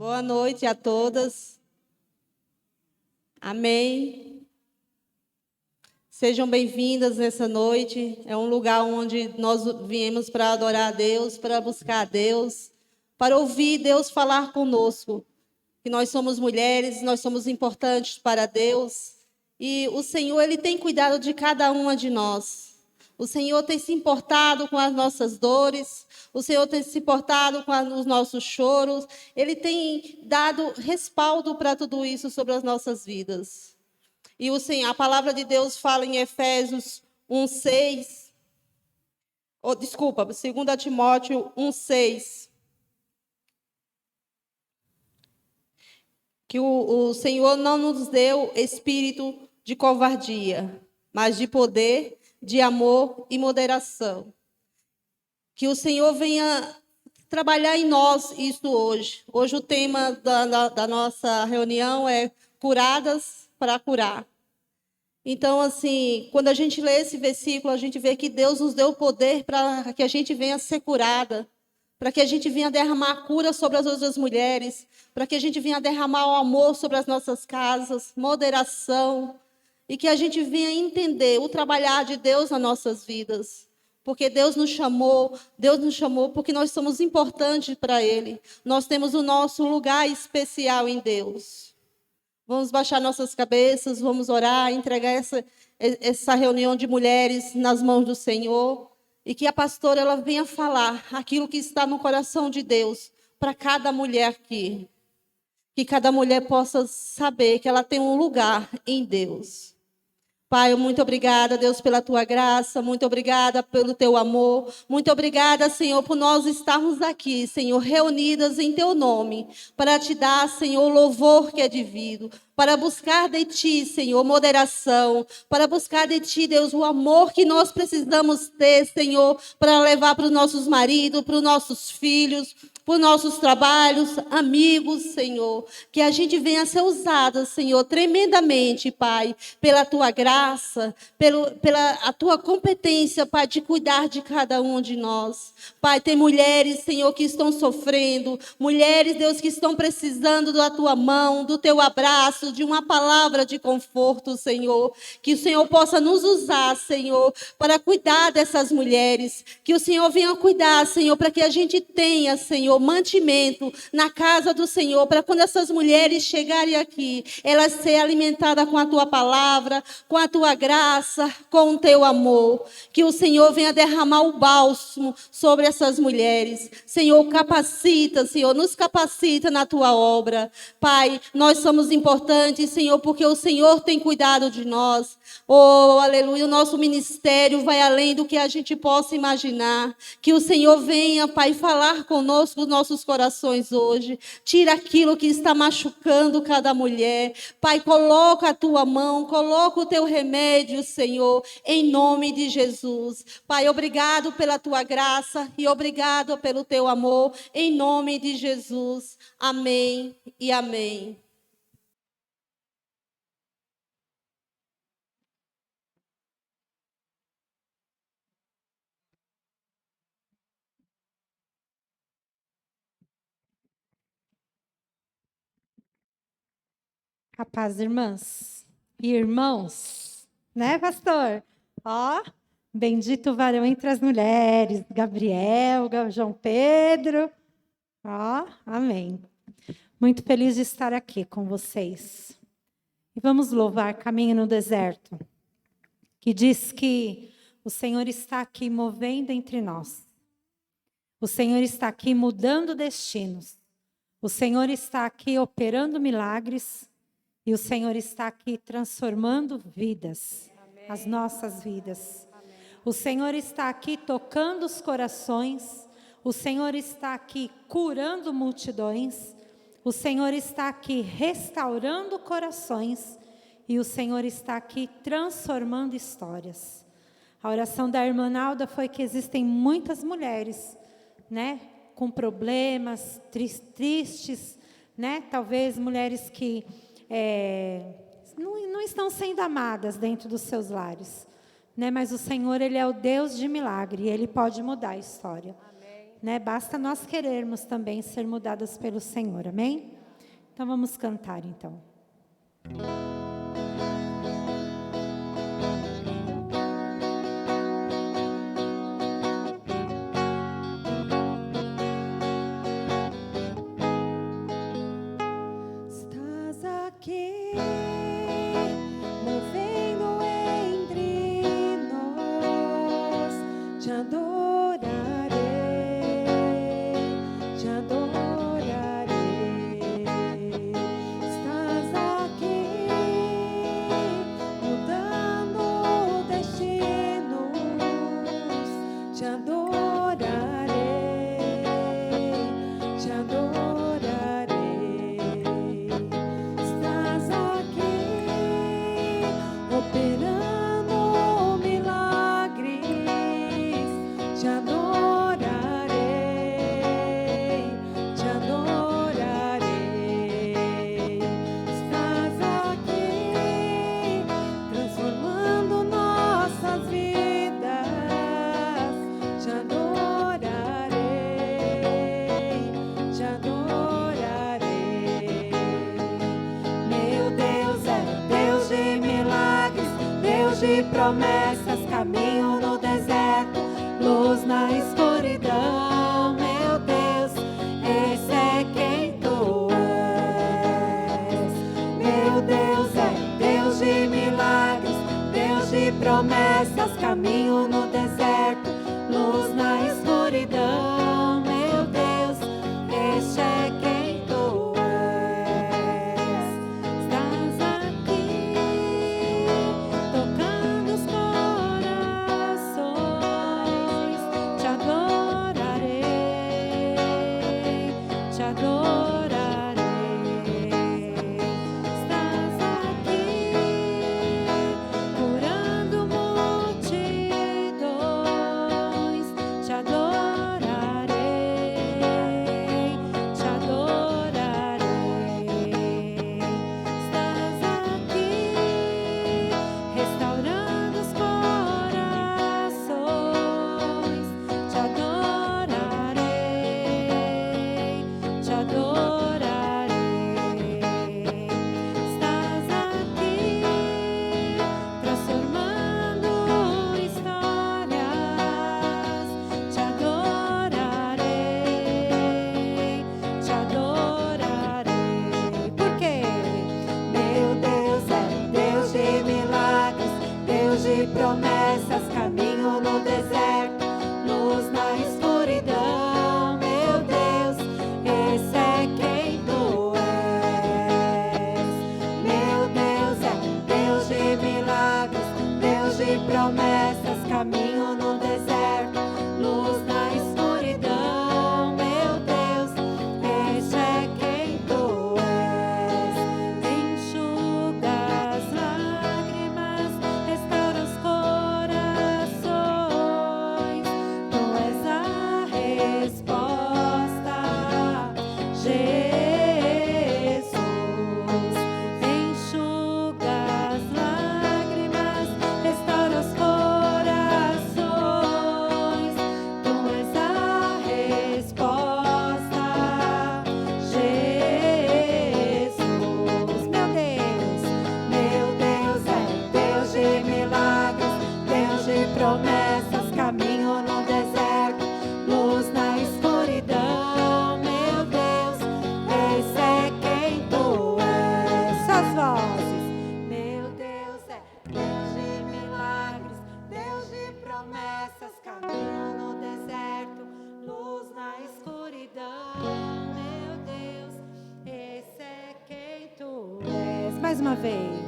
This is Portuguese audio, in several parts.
Boa noite a todas. Amém. Sejam bem-vindas nessa noite. É um lugar onde nós viemos para adorar a Deus, para buscar a Deus, para ouvir Deus falar conosco. Que nós somos mulheres, nós somos importantes para Deus. E o Senhor, Ele tem cuidado de cada uma de nós. O Senhor tem se importado com as nossas dores. O Senhor tem se importado com os nossos choros. Ele tem dado respaldo para tudo isso sobre as nossas vidas. E a palavra de Deus fala em Efésios 1:6. Desculpa, 2 Timóteo 1:6. Que o Senhor não nos deu espírito de covardia, mas de poder, de amor e moderação. Que o Senhor venha trabalhar em nós isso hoje. Hoje o tema da nossa reunião é curadas para curar. Então, assim, quando a gente lê esse versículo, a gente vê que Deus nos deu o poder para que a gente venha ser curada, para que a gente venha derramar a cura sobre as outras mulheres, para que a gente venha derramar o amor sobre as nossas casas, moderação, e que a gente venha entender o trabalhar de Deus nas nossas vidas. Porque Deus nos chamou porque nós somos importantes para Ele. Nós temos o nosso lugar especial em Deus. Vamos baixar nossas cabeças, vamos orar, entregar essa reunião de mulheres nas mãos do Senhor. E que a pastora ela venha falar aquilo que está no coração de Deus para cada mulher aqui. Que cada mulher possa saber que ela tem um lugar em Deus. Pai, muito obrigada, Deus, pela tua graça, muito obrigada pelo teu amor, muito obrigada, Senhor, por nós estarmos aqui, Senhor, reunidas em teu nome, para te dar, Senhor, o louvor que é devido, para buscar de ti, Senhor, moderação, para buscar de ti, Deus, o amor que nós precisamos ter, Senhor, para levar para os nossos maridos, para os nossos filhos, por nossos trabalhos, amigos, Senhor, que a gente venha ser usada, Senhor, tremendamente, Pai, pela tua graça, pela a tua competência, Pai, de cuidar de cada um de nós. Pai, tem mulheres, Senhor, que estão sofrendo, mulheres, Deus, que estão precisando da tua mão, do teu abraço, de uma palavra de conforto, Senhor, que o Senhor possa nos usar, Senhor, para cuidar dessas mulheres, que o Senhor venha cuidar, Senhor, para que a gente tenha, Senhor, mantimento na casa do Senhor, para quando essas mulheres chegarem aqui, elas serem alimentadas com a tua palavra, com a tua graça, com o teu amor. Que o Senhor venha derramar o bálsamo sobre essas mulheres. Senhor, capacita, Senhor, nos capacita na tua obra. Pai, nós somos importantes, Senhor, porque o Senhor tem cuidado de nós. Oh, aleluia, o nosso ministério vai além do que a gente possa imaginar. Que o Senhor venha, Pai, falar conosco os nossos corações hoje. Tira aquilo que está machucando cada mulher. Pai, coloca a tua mão, coloca o teu remédio, Senhor, em nome de Jesus. Pai, obrigado pela tua graça e obrigado pelo teu amor, em nome de Jesus. Amém e amém. A paz, irmãs e irmãos, né, pastor? Ó, bendito o varão entre as mulheres, Gabriel, João Pedro. Ó, amém. Muito feliz de estar aqui com vocês. E vamos louvar Caminho no Deserto, que diz que o Senhor está aqui movendo entre nós. O Senhor está aqui mudando destinos. O Senhor está aqui operando milagres. E o Senhor está aqui transformando vidas, amém, as nossas vidas. Amém. O Senhor está aqui tocando os corações. O Senhor está aqui curando multidões. O Senhor está aqui restaurando corações. E o Senhor está aqui transformando histórias. A oração da irmã Nalda foi que existem muitas mulheres, né, com problemas, tristes, né, talvez mulheres que não estão sendo amadas dentro dos seus lares, né? Mas o Senhor, Ele é o Deus de milagre e Ele pode mudar a história, né? Basta nós querermos também ser mudadas pelo Senhor, amém? Então vamos cantar então. Estás aqui, movendo entre nós, te adorarei, te adorarei. Estás aqui, mudando destinos, te adorarei, te adorarei. Estás aqui, operando milagres, te adorarei, te adorarei. Estás aqui, transformando nossas vidas, te adorarei, te adorarei. Meu Deus é Deus de milagres, Deus de promessas, caminho no deserto, luz na escuridão. Meu Deus, esse é quem tu és. Meu Deus é Deus de milagres, Deus de promessas, caminho no deserto, luz na escuridão. Meu Deus, este é quem tu és. Estás aqui, tocando os corações, te adorarei, te adorarei. Estás aqui, curando multidões, te adorarei, te adorarei. Estás aqui, restaurando os corações, te adorarei, te adorarei. Estás aqui, transformando histórias, te adorarei, te adorarei. Por quê? Meu Deus é Deus de milagres, Deus de promessas, caminho no deserto, luz na escuridão. Meu Deus, esse é quem tu és. Meu Deus é Deus de milagres, Deus de promessas, caminho no deserto, luz na escuridão. Meu Deus, esse é quem tu és. Enxuga as lágrimas, restaura os corações. Tu és a resposta, Jesus. Enxuga as lágrimas, restaura os corações. Tu és a resposta, Jesus. Meu Deus é Deus de milagres, Deus de promessas, caminho no deserto, luz na escuridão. Meu Deus, esse é quem tu és. Suas vozes. Meu Deus é Deus de milagres, Deus de promessas, caminho no deserto, luz na escuridão. Meu Deus, esse é quem tu és. Mais uma vez.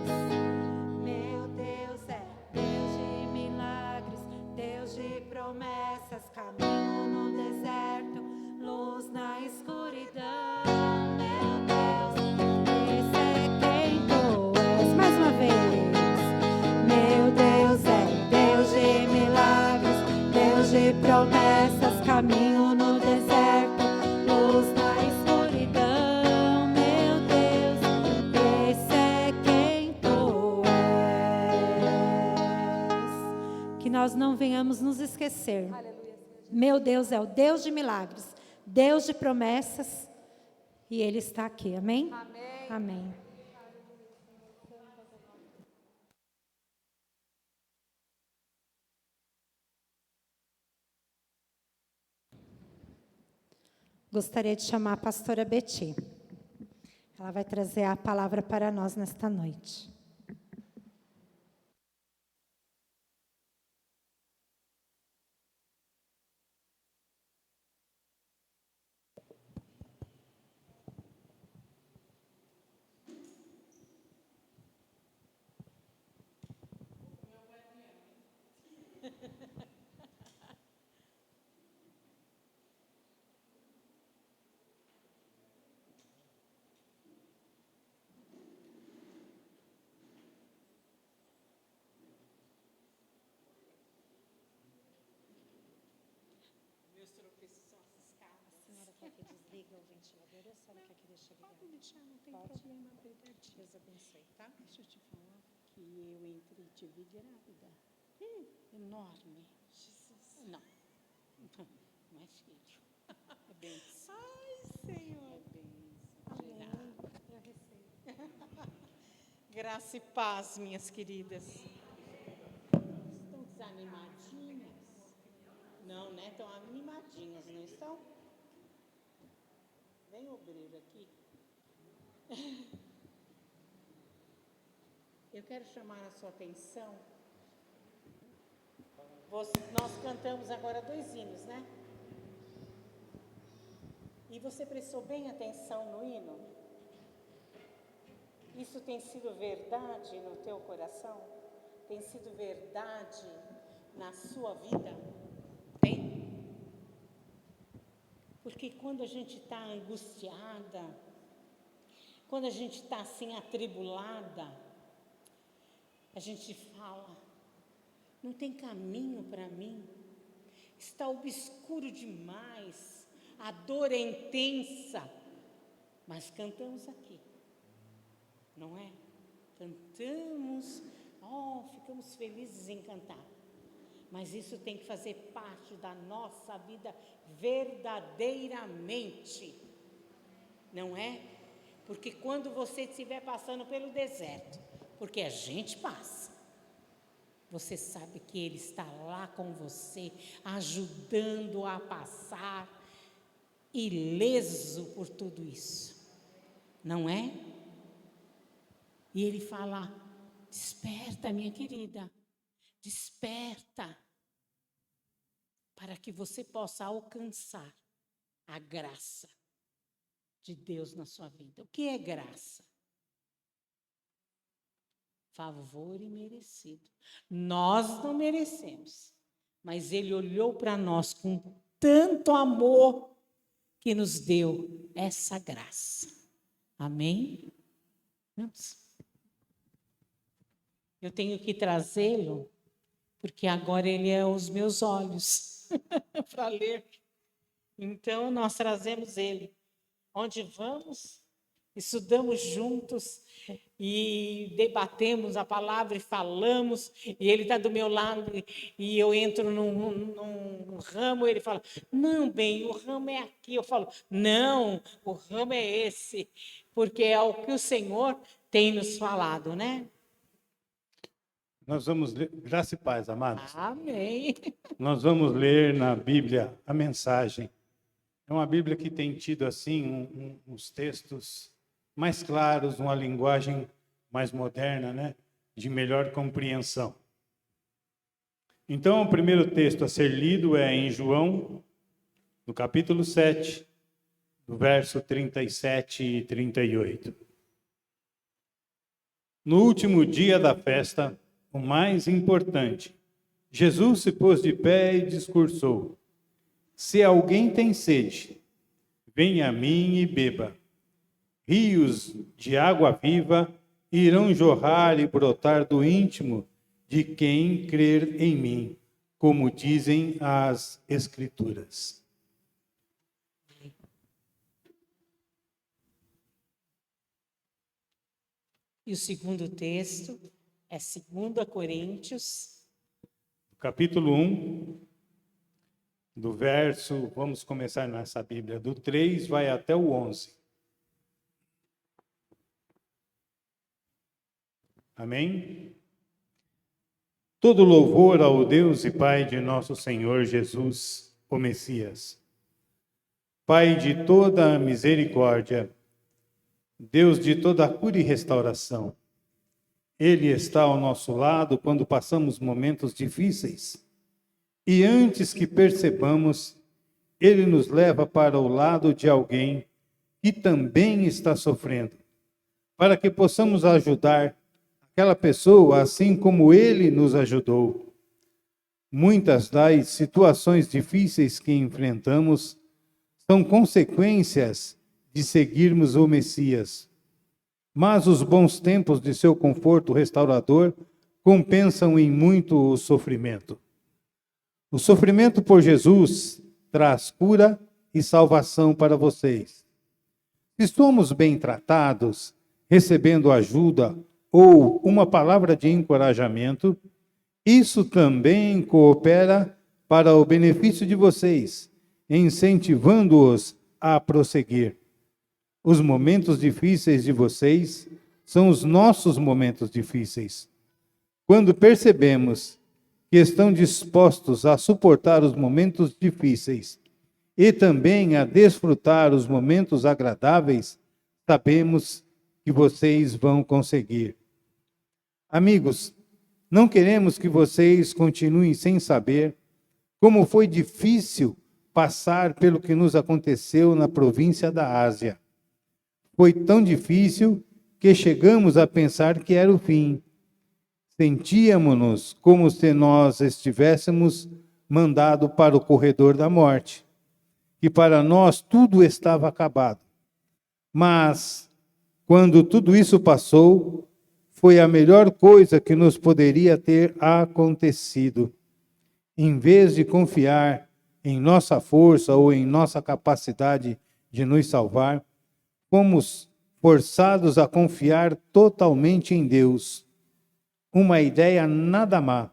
Meu Deus é Deus de milagres, Deus de promessas, caminho no deserto, luz na escuridão. Meu Deus, esse é quem tu és. Mais uma vez. Meu Deus é Deus de milagres, Deus de promessas, caminho no deserto, luz na escuridão. Meu Deus, esse é quem tu és. Que nós não venhamos nos esquecer. Meu Deus é o Deus de milagres, Deus de promessas E Ele está aqui, amém? Amém. Amém. Gostaria de chamar a pastora Betty. Ela vai trazer a palavra para nós nesta noite. Desliga o ventilador ou a senhora quer que deixe ligado? Pode deixar, não tem problema, Bernadette. Deus abençoe, tá? Deixa eu te falar que eu entrei e te vi grávida. Enorme. Jesus. Não. Não é filho. É bênção. Ai, Senhor. É bênção. Amém. Eu recebo. Graça e paz, minhas queridas. Estão desanimadinhas? Não, né? Estão animadinhas, não estão? Vem, obreiro, aqui. Eu quero chamar a sua atenção. Nós cantamos agora 2 hinos, né? E você prestou bem atenção no hino? Isso tem sido verdade no teu coração? Tem sido verdade na sua vida? Tem? Porque quando a gente está angustiada, quando a gente está assim atribulada, a gente fala, não tem caminho para mim, está obscuro demais, a dor é intensa, mas cantamos aqui, não é? Cantamos, ficamos felizes em cantar. Mas isso tem que fazer parte da nossa vida verdadeiramente, não é? Porque quando você estiver passando pelo deserto, porque a gente passa, você sabe que Ele está lá com você, ajudando a passar, ileso por tudo isso, não é? E Ele fala, desperta, minha querida, desperta, para que você possa alcançar a graça de Deus na sua vida. O que é graça? Favor imerecido. Nós não merecemos, mas Ele olhou para nós com tanto amor que nos deu essa graça. Amém? Eu tenho que trazê-lo, porque agora ele é os meus olhos para ler. Então, nós trazemos ele. Onde vamos, estudamos juntos e debatemos a palavra e falamos, e ele está do meu lado, e eu entro num ramo, ele fala, não, bem, o ramo é aqui. Eu falo, não, o ramo é esse, porque é o que o Senhor tem nos falado, né? Nós vamos ler, graça e paz, amados. Amém. Nós vamos ler na Bíblia a mensagem. É uma Bíblia que tem tido, assim, uns textos mais claros, uma linguagem mais moderna, né? De melhor compreensão. Então, o primeiro texto a ser lido é em João, no capítulo 7, do verso 37 e 38. No último dia da festa, o mais importante, Jesus se pôs de pé e discursou: se alguém tem sede, venha a mim e beba. Rios de água viva irão jorrar e brotar do íntimo de quem crer em mim, como dizem as Escrituras. E o segundo texto é 2 Coríntios. Capítulo 1, do verso, vamos começar nessa Bíblia, do 3 vai até o 11. Amém? Todo louvor ao Deus e Pai de nosso Senhor Jesus, o Messias. Pai de toda a misericórdia, Deus de toda a cura e restauração. Ele está ao nosso lado quando passamos momentos difíceis. E antes que percebamos, Ele nos leva para o lado de alguém que também está sofrendo, para que possamos ajudar aquela pessoa assim como Ele nos ajudou. Muitas das situações difíceis que enfrentamos são consequências de seguirmos o Messias. Mas os bons tempos de seu conforto restaurador compensam em muito o sofrimento. O sofrimento por Jesus traz cura e salvação para vocês. Se somos bem tratados, recebendo ajuda ou uma palavra de encorajamento, isso também coopera para o benefício de vocês, incentivando-os a prosseguir. Os momentos difíceis de vocês são os nossos momentos difíceis. Quando percebemos que estão dispostos a suportar os momentos difíceis e também a desfrutar os momentos agradáveis, sabemos que vocês vão conseguir. Amigos, não queremos que vocês continuem sem saber como foi difícil passar pelo que nos aconteceu na província da Ásia. Foi tão difícil que chegamos a pensar que era o fim. Sentíamos-nos como se nós estivéssemos mandado para o corredor da morte, que para nós tudo estava acabado. Mas, quando tudo isso passou, foi a melhor coisa que nos poderia ter acontecido. Em vez de confiar em nossa força ou em nossa capacidade de nos salvar, fomos forçados a confiar totalmente em Deus. Uma ideia nada má,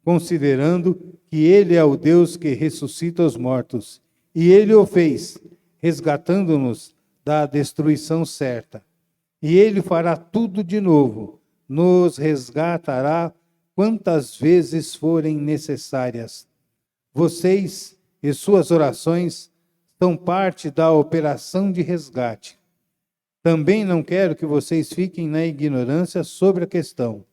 considerando que Ele é o Deus que ressuscita os mortos. E Ele o fez, resgatando-nos da destruição certa. E Ele fará tudo de novo, nos resgatará quantas vezes forem necessárias. Vocês e suas orações são parte da operação de resgate. Também não quero que vocês fiquem na ignorância sobre a questão.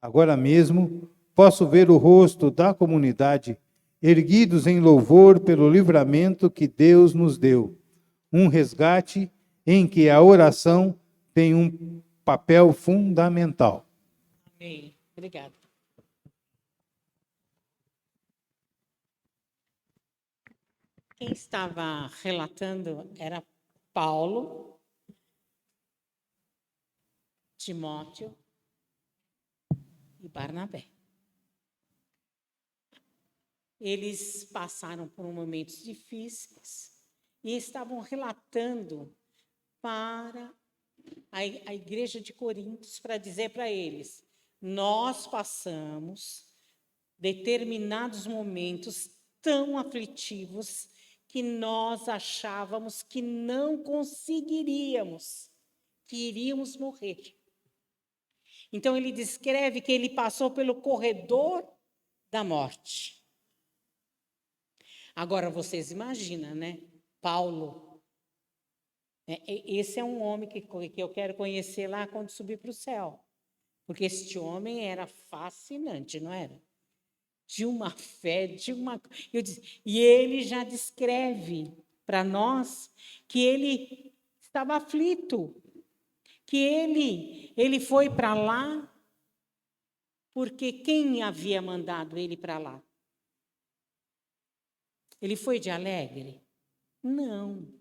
Agora mesmo, posso ver o rosto da comunidade erguidos em louvor pelo livramento que Deus nos deu. Um resgate em que a oração tem um papel fundamental. Amém. Obrigada. Quem estava relatando era Paulo, Timóteo e Barnabé. Eles passaram por momentos difíceis e estavam relatando para a igreja de Coríntios para dizer para eles: nós passamos determinados momentos tão aflitivos que nós achávamos que não conseguiríamos, que iríamos morrer. Então, ele descreve que ele passou pelo corredor da morte. Agora, vocês imaginam, né? Paulo. Esse é um homem que eu quero conhecer lá quando subir para o céu. Porque este homem era fascinante, não era? De uma fé, e ele já descreve para nós que ele estava aflito, que ele foi para lá porque quem havia mandado ele para lá? Ele foi de alegre? Não.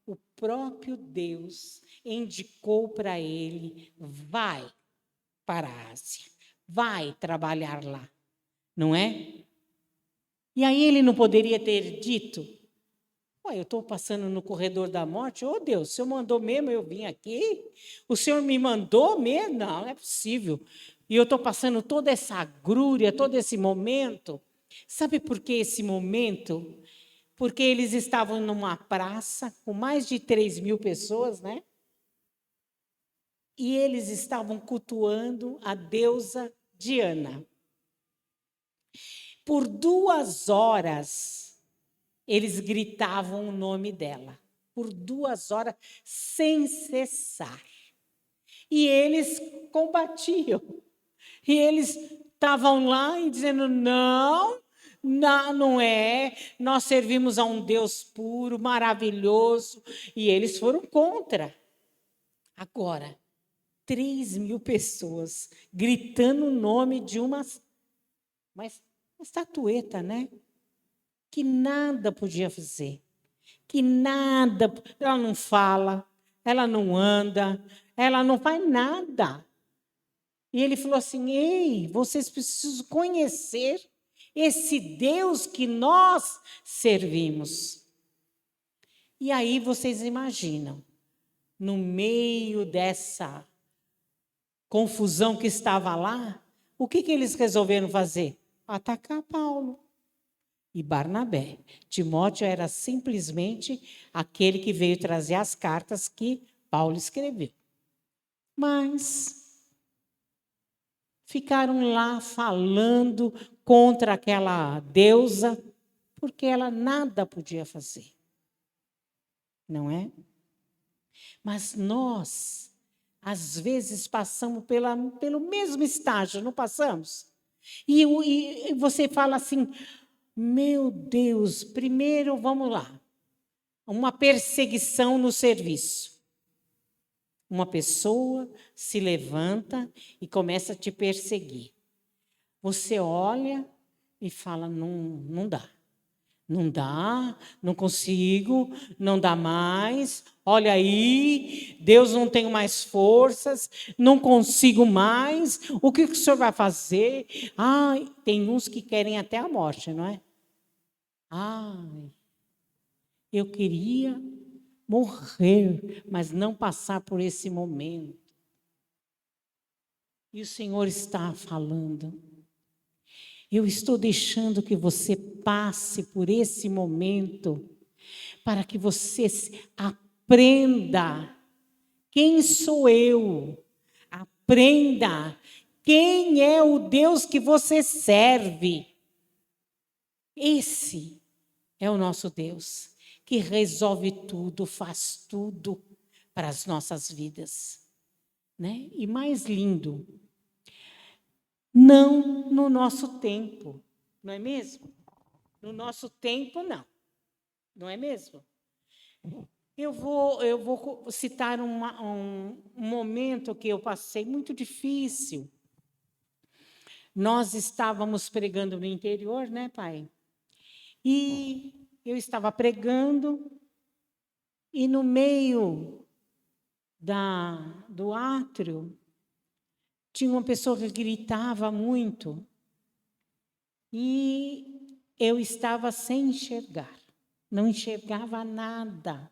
O próprio Deus indicou para ele: vai para a Ásia, vai trabalhar lá, não é? E aí ele não poderia ter dito: eu estou passando no corredor da morte, Deus, o Senhor mandou mesmo eu vim aqui? O Senhor me mandou mesmo? Não é possível. E eu estou passando toda essa agrúria, todo esse momento. Sabe por que esse momento? Porque eles estavam numa praça com mais de 3.000 pessoas, né? e eles estavam cultuando a deusa Diana. Por 2 horas, eles gritavam o nome dela. Por 2 horas, sem cessar. E eles combatiam. E eles estavam lá e dizendo, não, não é. Nós servimos a um Deus puro, maravilhoso. E eles foram contra. Agora, 3.000 pessoas gritando o nome de uma estatueta, né? Que nada podia fazer. Que nada. Ela não fala, ela não anda, ela não faz nada. E ele falou assim, ei, vocês precisam conhecer esse Deus que nós servimos. E aí vocês imaginam, no meio dessa confusão que estava lá, o que eles resolveram fazer? Atacar Paulo e Barnabé. Timóteo era simplesmente aquele que veio trazer as cartas que Paulo escreveu. Mas ficaram lá falando contra aquela deusa, porque ela nada podia fazer. Não é? Mas nós, às vezes, passamos pelo mesmo estágio, não passamos? E você fala assim, meu Deus, primeiro, vamos lá, uma perseguição no serviço. Uma pessoa se levanta e começa a te perseguir. Você olha e fala, não dá. Não dá, não consigo, não dá mais. Olha aí, Deus não tem mais forças, não consigo mais. O que o senhor vai fazer? Ai, tem uns que querem até a morte, não é? Ai, eu queria morrer, mas não passar por esse momento. E o Senhor está falando. Eu estou deixando que você passe por esse momento para que você aprenda quem sou eu. Aprenda quem é o Deus que você serve. Esse é o nosso Deus, que resolve tudo, faz tudo para as nossas vidas. Né? E mais lindo, não no nosso tempo, não é mesmo? No nosso tempo, não. Não é mesmo? Eu vou citar um momento que eu passei muito difícil. Nós estávamos pregando no interior, né, pai? E eu estava pregando, e no meio do átrio, tinha uma pessoa que gritava muito, e eu estava sem enxergar, não enxergava nada.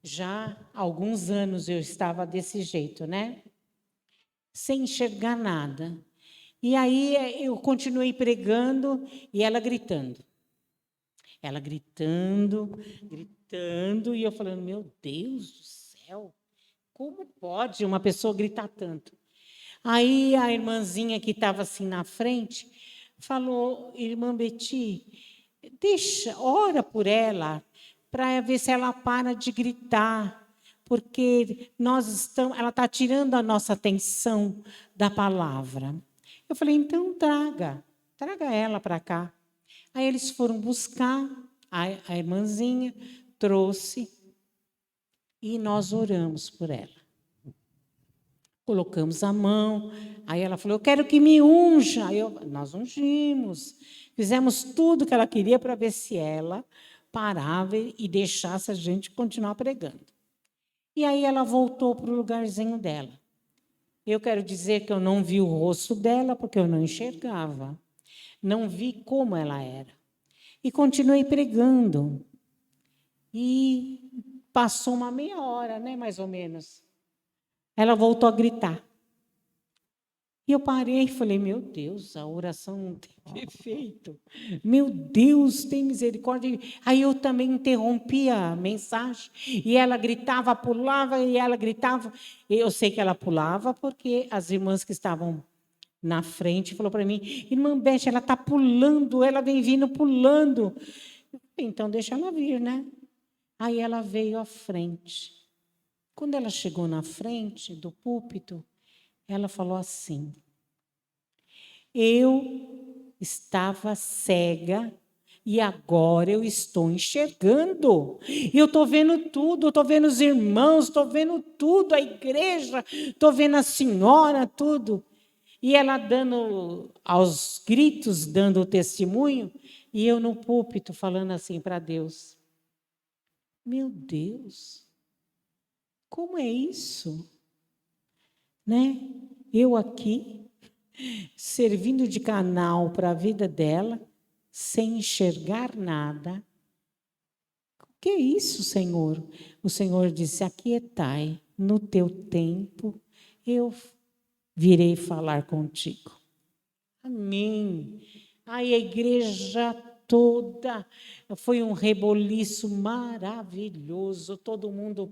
Já há alguns anos eu estava desse jeito, né? Sem enxergar nada. E aí eu continuei pregando e ela gritando. Ela gritando, e eu falando, meu Deus do céu, como pode uma pessoa gritar tanto? Aí a irmãzinha que estava assim na frente falou, irmã Beti, ora por ela, para ver se ela para de gritar, porque ela está tirando a nossa atenção da palavra. Eu falei, então traga ela para cá. Aí eles foram buscar a irmãzinha, trouxe, e nós oramos por ela. Colocamos a mão, aí ela falou, eu quero que me unja. Nós ungimos, fizemos tudo que ela queria para ver se ela parava e deixasse a gente continuar pregando. E aí ela voltou para o lugarzinho dela. Eu quero dizer que eu não vi o rosto dela, porque eu não enxergava. Não vi como ela era. E continuei pregando. E passou uma meia hora, né, mais ou menos. Ela voltou a gritar. E eu parei e falei, meu Deus, a oração não teve efeito. Meu Deus, tem misericórdia. Aí eu também interrompi a mensagem, e ela gritava, pulava, e ela gritava. Eu sei que ela pulava, porque as irmãs que estavam na frente falaram para mim, irmã Beth, ela está pulando, ela vem vindo pulando. Então, deixa ela vir, né? Aí ela veio à frente. Quando ela chegou na frente do púlpito, ela falou assim, eu estava cega e agora eu estou enxergando. Eu estou vendo tudo, estou vendo os irmãos, estou vendo tudo, a igreja, estou vendo a senhora, tudo. E ela dando aos gritos, dando o testemunho, e eu no púlpito falando assim para Deus. Meu Deus, como é isso? Né? Eu aqui, servindo de canal para a vida dela, sem enxergar nada. O que é isso, Senhor? O Senhor disse, aquietai, no teu tempo eu virei falar contigo. Amém. Aí a igreja toda, foi um reboliço maravilhoso, todo mundo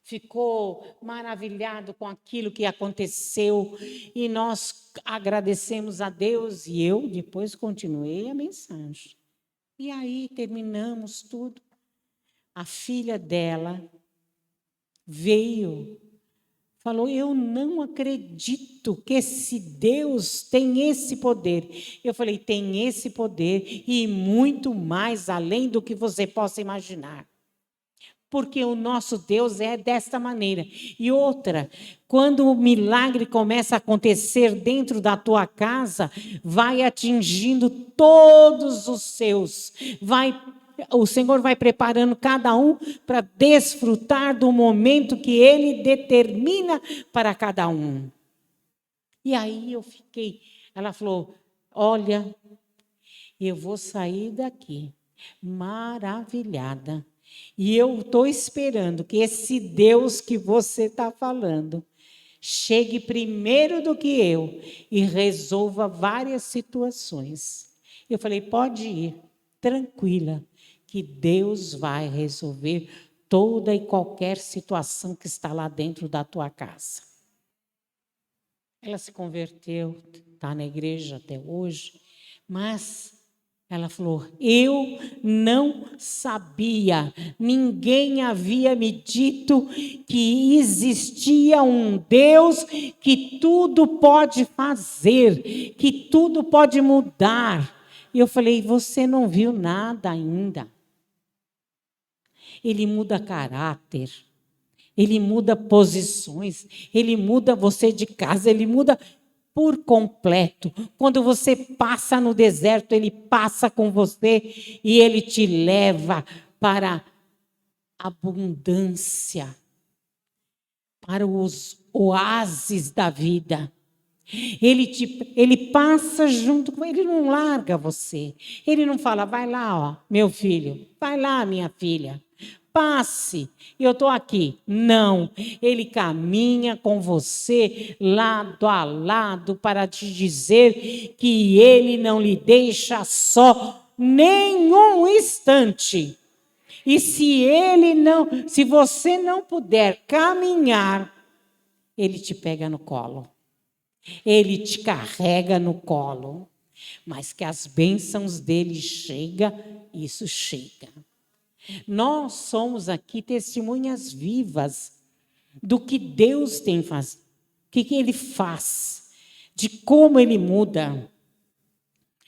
ficou maravilhado com aquilo que aconteceu, e nós agradecemos a Deus, e eu depois continuei a mensagem. E aí terminamos tudo. A filha dela veio, falou, eu não acredito que esse Deus tem esse poder. Eu falei, tem esse poder e muito mais além do que você possa imaginar. Porque o nosso Deus é desta maneira. E outra, quando o milagre começa a acontecer dentro da tua casa, vai atingindo todos os seus. O Senhor vai preparando cada um para desfrutar do momento que Ele determina para cada um. E aí eu fiquei, ela falou, olha, eu vou sair daqui maravilhada. E eu estou esperando que esse Deus que você está falando chegue primeiro do que eu e resolva várias situações. Eu falei, pode ir, tranquila, que Deus vai resolver toda e qualquer situação que está lá dentro da tua casa. Ela se converteu, está na igreja até hoje, mas ela falou, eu não sabia, ninguém havia me dito que existia um Deus que tudo pode fazer, que tudo pode mudar. E eu falei, você não viu nada ainda. Ele muda caráter, ele muda posições, ele muda você de casa, ele muda por completo. Quando você passa no deserto, ele passa com você e ele te leva para a abundância, para os oásis da vida. Ele passa junto com ele, não larga você. Ele não fala, vai lá, ó, meu filho, vai lá, minha filha. Passe, eu estou aqui. Não, ele caminha com você lado a lado para te dizer que ele não lhe deixa só nenhum instante. E se você não puder caminhar, ele te pega no colo. Ele te carrega no colo. Mas que as bênçãos dele chegam, isso chega. Nós somos aqui testemunhas vivas do que Deus tem feito, o que Ele faz, de como Ele muda.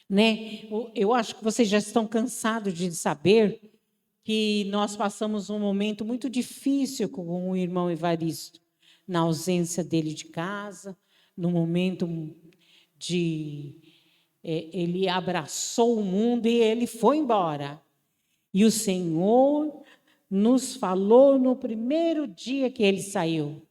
Né? Eu acho que vocês já estão cansados de saber que nós passamos um momento muito difícil com o irmão Evaristo, na ausência dele de casa, no momento de... ele abraçou o mundo e ele foi embora. E o Senhor nos falou no primeiro dia que ele saiu,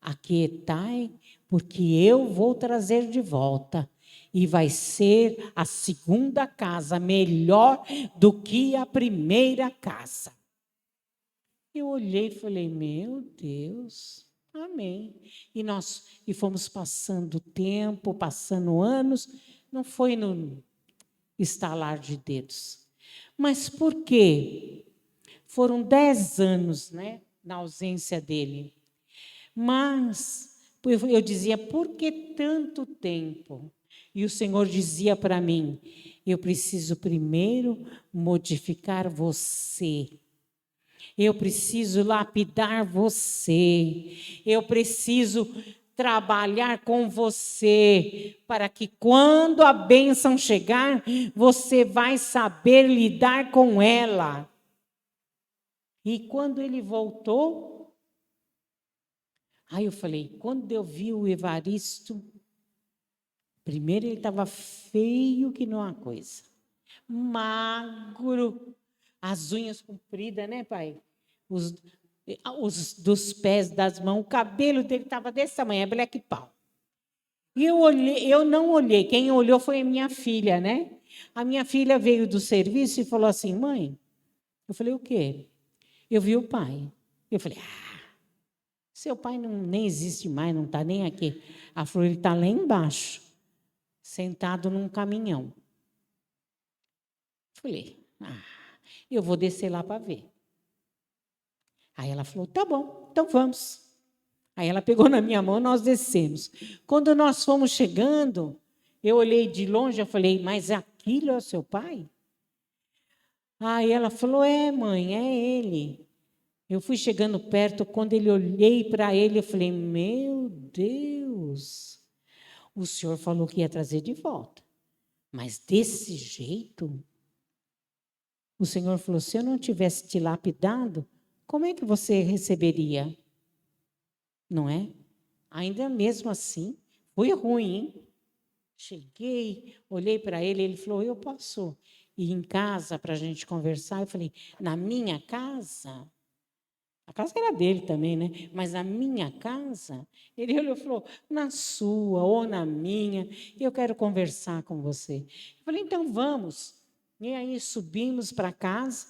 aquietai, porque eu vou trazer de volta, e vai ser a segunda casa melhor do que a primeira casa. Eu olhei e falei, meu Deus, Amém. E fomos passando tempo, passando anos, não foi no estalar de dedos. Mas por quê? Foram 10 anos, né, na ausência dele. Mas eu dizia, por que tanto tempo? E o Senhor dizia para mim, eu preciso primeiro modificar você. Eu preciso lapidar você. Eu preciso trabalhar com você, para que quando a bênção chegar, você vai saber lidar com ela. E quando ele voltou, aí eu falei, quando eu vi o Evaristo, primeiro ele estava feio que não há coisa, magro, as unhas compridas, né, pai? Os dos pés, das mãos, o cabelo dele estava desse tamanho, é black pau. E eu não olhei, quem olhou foi a minha filha, né? A minha filha veio do serviço e falou assim, mãe, eu falei, o quê? Eu vi o pai. Eu falei, seu pai nem existe mais, não está nem aqui. Ela falou, ele está lá embaixo, sentado num caminhão. Eu falei, eu vou descer lá para ver. Aí ela falou, tá bom, então vamos. Aí ela pegou na minha mão, nós descemos. Quando nós fomos chegando, eu olhei de longe, eu falei, mas aquilo é o seu pai? Aí ela falou, mãe, é ele. Eu fui chegando perto, quando eu olhei para ele, eu falei, meu Deus, o senhor falou que ia trazer de volta. Mas desse jeito? O Senhor falou, se eu não tivesse te lapidado, como é que você receberia? Não é? Ainda mesmo assim, foi ruim, hein? Cheguei, olhei para ele, ele falou, eu posso ir em casa para a gente conversar? Eu falei, na minha casa? A casa era dele também, né? Mas na minha casa? Ele olhou e falou, na sua ou na minha, eu quero conversar com você. Eu falei, então vamos. E aí subimos para casa,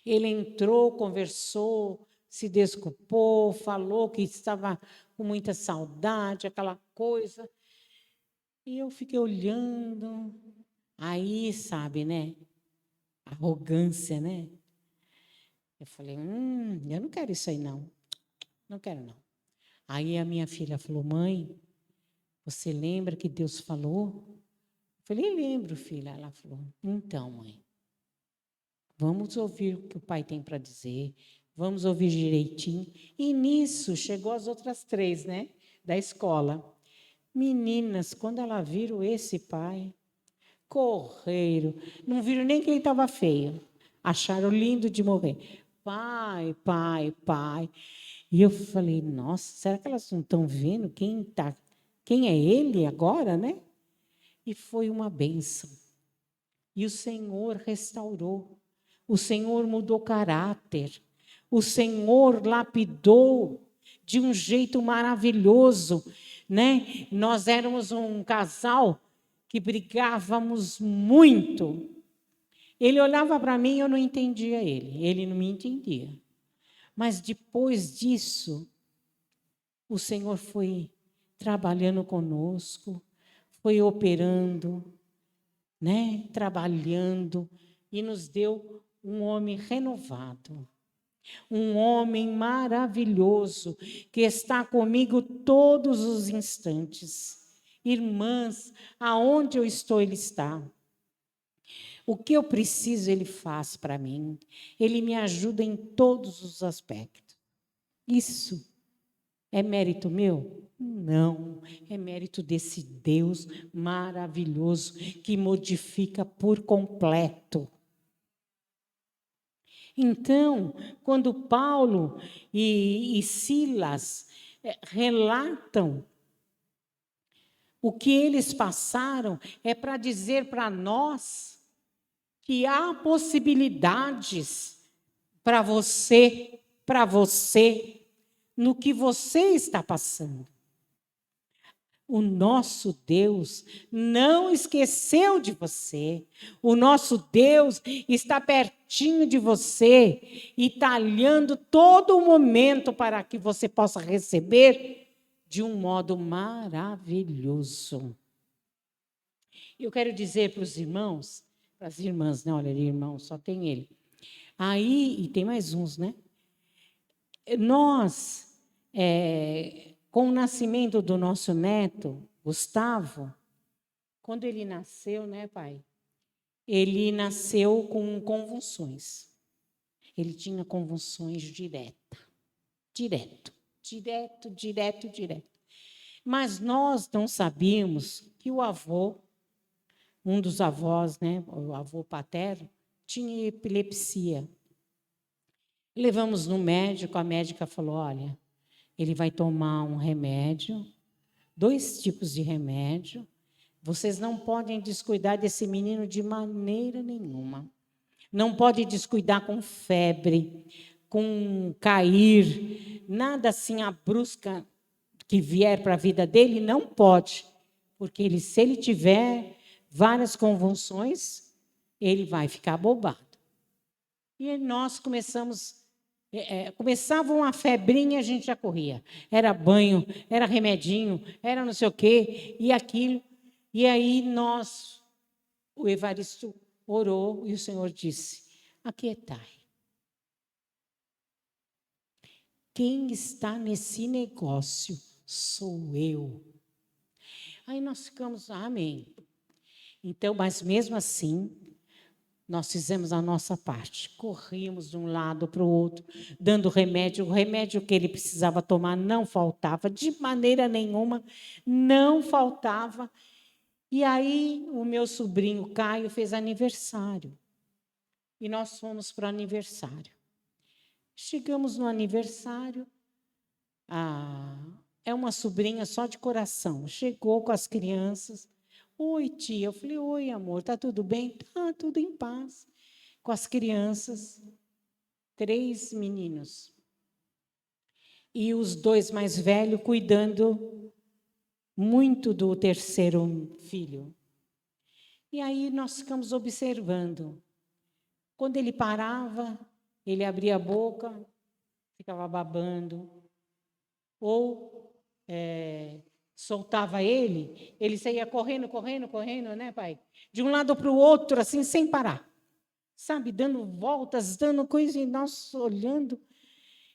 ele entrou, conversou, se desculpou, falou que estava com muita saudade, aquela coisa. E eu fiquei olhando. Aí, sabe, né? Arrogância, né? Eu falei, eu não quero isso aí, não. Não quero, não. Aí a minha filha falou, mãe, você lembra que Deus falou? Eu falei, lembro, filha. Ela falou, então, mãe, vamos ouvir o que o pai tem para dizer, vamos ouvir direitinho. E nisso, chegou as outras 3, né, da escola. Meninas, quando elas viram esse pai, correram, não viram nem que ele estava feio, acharam lindo de morrer. Pai, pai, pai. E eu falei, nossa, será que elas não estão vendo quem é ele agora, né? E foi uma bênção. E o Senhor restaurou. O Senhor mudou caráter. O Senhor lapidou de um jeito maravilhoso, né? Nós éramos um casal que brigávamos muito. Ele olhava para mim e eu não entendia ele. Ele não me entendia. Mas depois disso, o Senhor foi trabalhando conosco, foi operando, né? Trabalhando e nos deu um homem renovado. Um homem maravilhoso que está comigo todos os instantes. Irmãs, aonde eu estou, ele está. O que eu preciso, ele faz para mim. Ele me ajuda em todos os aspectos. Isso é mérito meu? Não, é mérito desse Deus maravilhoso que modifica por completo. Então, quando Paulo e Silas relatam o que eles passaram, é para dizer para nós que há possibilidades para você, no que você está passando. O nosso Deus não esqueceu de você. O nosso Deus está pertinho de você e está olhando todo o momento para que você possa receber de um modo maravilhoso. Eu quero dizer para os irmãos, para as irmãs, né? Olha, irmão, só tem ele. Aí, e tem mais uns, né? Nós, com o nascimento do nosso neto, Gustavo, quando ele nasceu, né, pai? Ele nasceu com convulsões. Ele tinha convulsões direto. Mas nós não sabíamos que o avô, um dos avós, né, o avô paterno, tinha epilepsia. Levamos no médico, a médica falou, olha, ele vai tomar um remédio, 2 tipos de remédio, vocês não podem descuidar desse menino de maneira nenhuma. Não pode descuidar com febre, com cair, nada assim a brusca que vier para a vida dele, não pode, porque ele, se ele tiver várias convulsões, ele vai ficar bobado. E nós começava uma febrinha, a gente já corria. Era banho, era remedinho, era não sei o quê, e aquilo. E aí o Evaristo orou e o Senhor disse, aquietai. Quem está nesse negócio sou eu. Aí nós ficamos, amém. Então, mas mesmo assim, nós fizemos a nossa parte. Corríamos de um lado para o outro, dando remédio. O remédio que ele precisava tomar não faltava, de maneira nenhuma, não faltava. E aí, o meu sobrinho Caio fez aniversário. E nós fomos para o aniversário. Chegamos no aniversário, é uma sobrinha só de coração. Chegou com as crianças. Oi, tia. Eu falei, oi, amor, tá tudo bem? Tá, tudo em paz. Com as crianças, 3 meninos. E os 2 mais velhos cuidando muito do terceiro filho. E aí nós ficamos observando. Quando ele parava, ele abria a boca, ficava babando. Ou soltava ele saía correndo, né, pai? De um lado para o outro, assim, sem parar. Sabe, dando voltas, dando coisa, e nós olhando.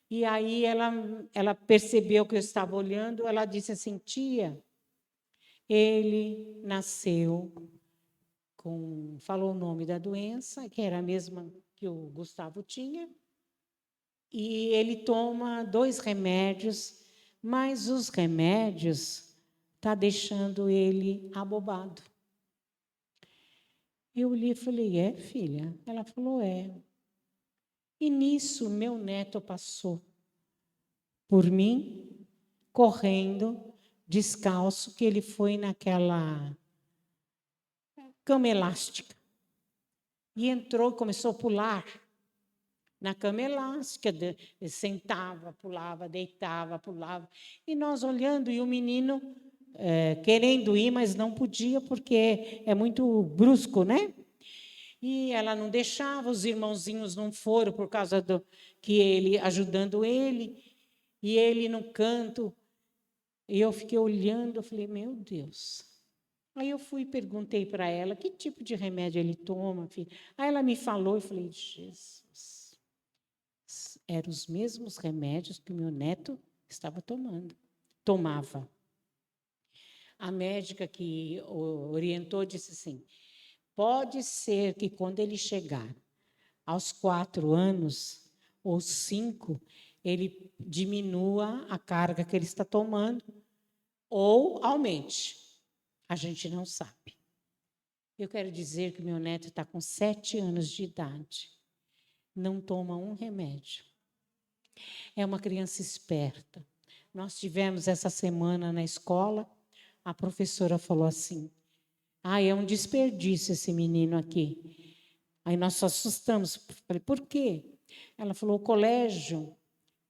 E aí ela percebeu que eu estava olhando, ela disse assim, tia, ele nasceu falou o nome da doença, que era a mesma que o Gustavo tinha, e ele toma 2 remédios, mas os remédios está deixando ele abobado. Eu olhei e falei, filha? Ela falou, E nisso, meu neto passou por mim, correndo, descalço, que ele foi naquela cama elástica. E entrou, começou a pular na cama elástica, sentava, pulava, deitava, pulava. E nós olhando, e o menino querendo ir, mas não podia, porque é muito brusco, né? E ela não deixava, os irmãozinhos não foram, por causa que ele, ajudando ele, e ele no canto. E eu fiquei olhando, eu falei, meu Deus. Aí eu fui e perguntei para ela, que tipo de remédio ele toma, filha? Aí ela me falou, eu falei, Jesus, eram os mesmos remédios que o meu neto estava tomava. A médica que orientou disse assim, pode ser que quando ele chegar aos 4 anos ou 5, ele diminua a carga que ele está tomando ou aumente. A gente não sabe. Eu quero dizer que meu neto está com 7 anos de idade. Não toma um remédio. É uma criança esperta. Nós tivemos essa semana na escola, a professora falou assim, é um desperdício esse menino aqui. Aí nós só assustamos. Falei, por quê? Ela falou, o colégio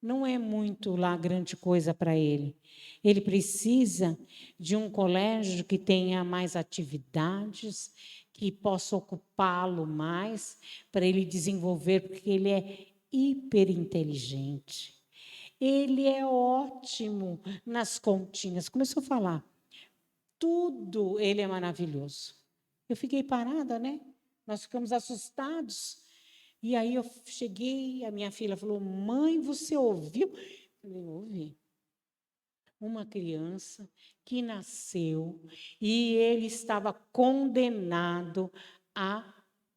não é muito lá grande coisa para ele. Ele precisa de um colégio que tenha mais atividades, que possa ocupá-lo mais, para ele desenvolver, porque ele é hiperinteligente. Ele é ótimo nas continhas. Começou a falar. Tudo ele é maravilhoso. Eu fiquei parada, né? Nós ficamos assustados. E aí eu cheguei, a minha filha falou, mãe, você ouviu? Eu falei, ouvi. Uma criança que nasceu e ele estava condenado a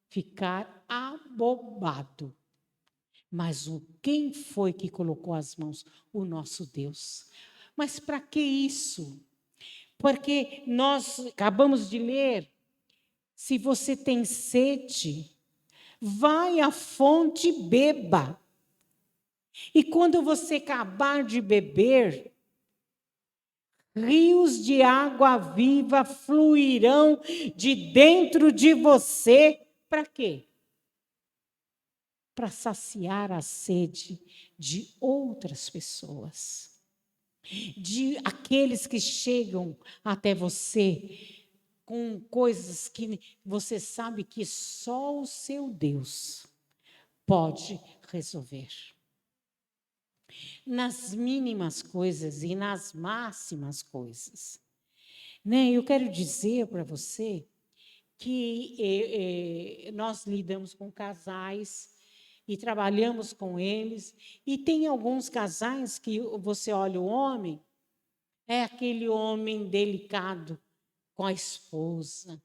ficar abobado. Mas quem foi que colocou as mãos? O nosso Deus. Mas para que isso? Porque nós acabamos de ler, se você tem sede, vai à fonte e beba. E quando você acabar de beber, rios de água viva fluirão de dentro de você. Para quê? Para saciar a sede de outras pessoas. De aqueles que chegam até você com coisas que você sabe que só o seu Deus pode resolver. Nas mínimas coisas e nas máximas coisas. Né? Eu quero dizer para você que nós lidamos com casais e trabalhamos com eles, e tem alguns casais que você olha o homem, é aquele homem delicado com a esposa,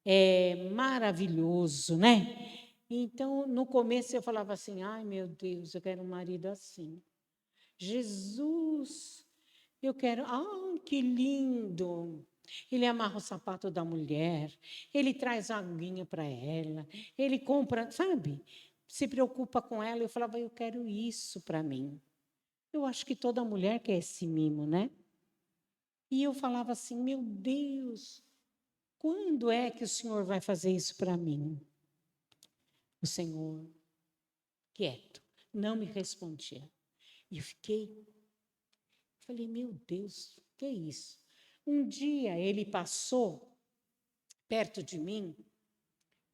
é maravilhoso, né? Então, no começo eu falava assim, ai meu Deus, eu quero um marido assim. Jesus, eu quero, que lindo. Ele amarra o sapato da mulher, ele traz a aguinha para ela, ele compra, sabe? Se preocupa com ela. Eu falava, eu quero isso para mim. Eu acho que toda mulher quer esse mimo, né? E eu falava assim, meu Deus, quando é que o Senhor vai fazer isso para mim? O Senhor, quieto, não me respondia. E eu falei, meu Deus, o que é isso? Um dia ele passou perto de mim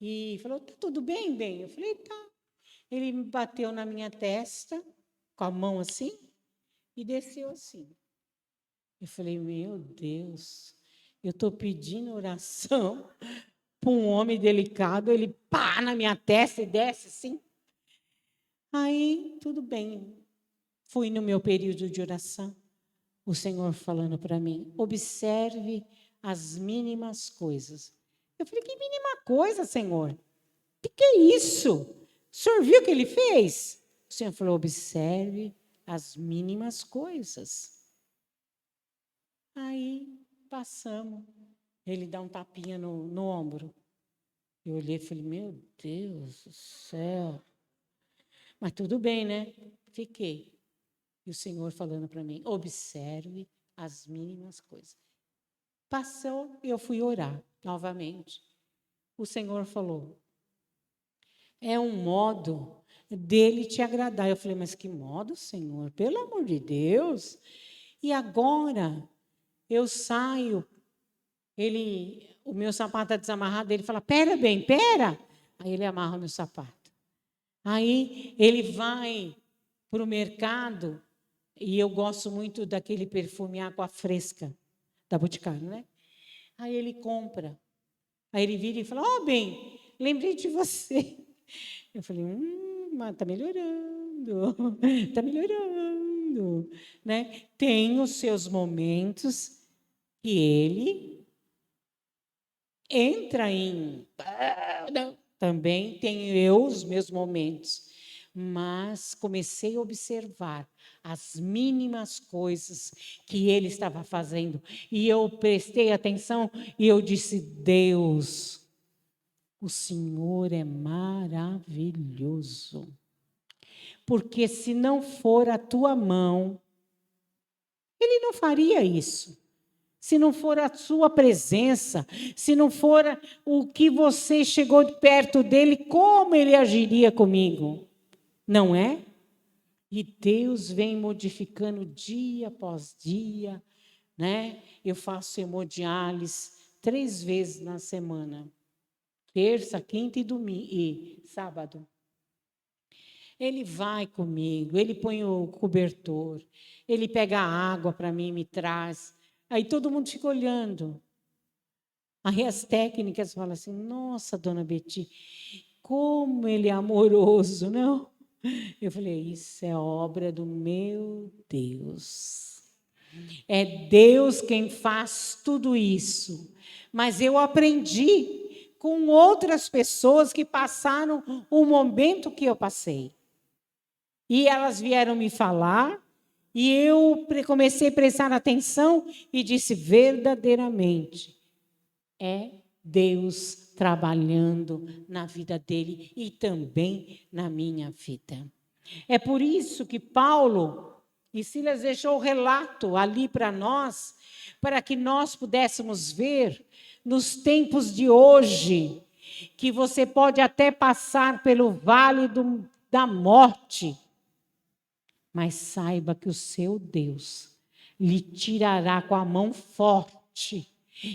e falou, tá tudo bem, bem? Eu falei, tá. Ele me bateu na minha testa, com a mão assim, e desceu assim. Eu falei, meu Deus, eu estou pedindo oração para um homem delicado, ele pá na minha testa e desce assim. Aí, tudo bem. Fui no meu período de oração, o Senhor falando para mim, observe as mínimas coisas. Eu falei, que mínima coisa, Senhor? O que é isso? O senhor viu o que ele fez? O Senhor falou, observe as mínimas coisas. Aí, passamos. Ele dá um tapinha no ombro. Eu olhei e falei, meu Deus do céu. Mas tudo bem, né? Fiquei. E o Senhor falando para mim, observe as mínimas coisas. Passou e eu fui orar novamente. O Senhor falou, é um modo dele te agradar. Eu falei, mas que modo, Senhor? Pelo amor de Deus. E agora eu saio, o meu sapato está desamarrado, ele fala, pera bem, pera. Aí ele amarra o meu sapato. Aí ele vai para o mercado, e eu gosto muito daquele perfume água fresca, da Boticário, né? Aí ele compra. Aí ele vira e fala, bem, lembrei de você. Eu falei, mas está melhorando, está melhorando. Né? Tem os seus momentos que ele entra em... Também tenho eu os meus momentos. Mas comecei a observar as mínimas coisas que ele estava fazendo. E eu prestei atenção e eu disse, Deus, o Senhor é maravilhoso. Porque se não for a tua mão, ele não faria isso. Se não for a sua presença, se não for o que você chegou perto dele, como ele agiria comigo? Não é? E Deus vem modificando dia após dia, né? Eu faço hemodiálise 3 vezes na semana. Terça, quinta e sábado. Ele vai comigo, ele põe o cobertor, ele pega a água para mim e me traz. Aí todo mundo fica olhando. Aí as técnicas falam assim, nossa, dona Beti, como ele é amoroso, não? Eu falei, isso é obra do meu Deus. É Deus quem faz tudo isso. Mas eu aprendi com outras pessoas que passaram o momento que eu passei. E elas vieram me falar, e eu comecei a prestar atenção e disse, verdadeiramente, é Deus trabalhando na vida dele e também na minha vida. É por isso que Paulo e Silas deixou o relato ali para nós, para que nós pudéssemos ver nos tempos de hoje, que você pode até passar pelo vale da morte, mas saiba que o seu Deus lhe tirará com a mão forte